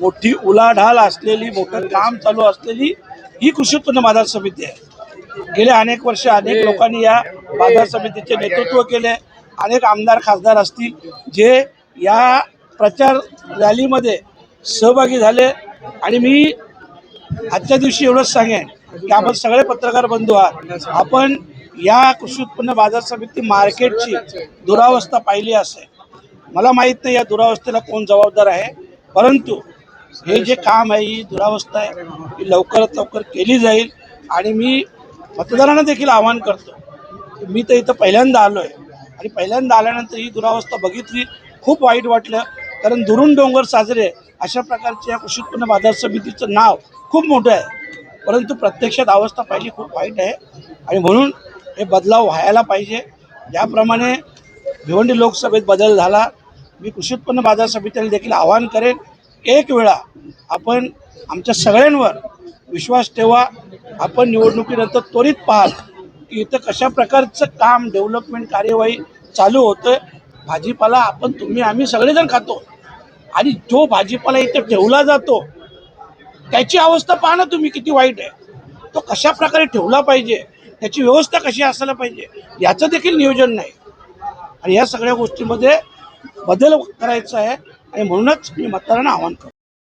मोठी उलाढाल असलेली मोठं काम चालू असलेली ही कृषी उत्पन्न बाजार समिती आहे। गेले अनेक वर्ष अनेक लोकांनी या बाजार समितीचे नेतृत्व केले। अनेक आमदार खासदार असतील जे या प्रचार रॅलीमध्ये सहभागी झाले आणि मी आजच्या दिवशी एवढंच सांगेन की आपण सगळे पत्रकार बंधू आहात, आपण या कृषी उत्पन्न बाजार समिती मार्केटची दुरावस्था पाहिली असेल। मला माहित नाही या दुरावस्थेला कोण जबाबदार आहे, परंतु हे जे काम आहे ही दुरावस्था आहे ही लवकरात लवकर केली जाईल। आणि मी मतदारांना देखील आवाहन करतो, मी तर इथं पहिल्यांदा आलोय आणि पहिल्यांदा आल्यानंतर ही दुरावस्था बघितली, खूप वाईट वाटलं। कारण दुरून डोंगर साजरे अशा प्रकारच्या कृषी उत्पन्न बाजार समितीचं नाव खूप मोठं आहे, परंतु प्रत्यक्षात अवस्था पाहिली खूप वाईट आहे। आणि म्हणून हे बदलाव व्हायला पाहिजे। ज्याप्रमाणे भिवंडी लोकसभेत बदल झाला, मी कृषी उत्पन्न बाजार समितीला देखील आवाहन करेन, एक वेळा आपण आमच्या सगळ्यांवर विश्वास ठेवा। आपण निवडणुकीनंतर त्वरित पाहाल की इथं कशा प्रकारचं काम डेव्हलपमेंट कार्यवाही चालू होतं। भाजीपाला आपण तुम्ही आम्ही सगळेजण खातो आणि जो भाजीपाला इथं ठेवला जातो त्याची अवस्था पहा ना तुम्ही, किती वाईट आहे। तो कशा प्रकारे ठेवला पाहिजे, त्याची व्यवस्था कशी असायला पाहिजे याचं देखील नियोजन नाही। आणि या सगळ्या गोष्टींमध्ये बदल करायचा आहे आणि म्हणूनच मी मतदारांना आवाहन करतो।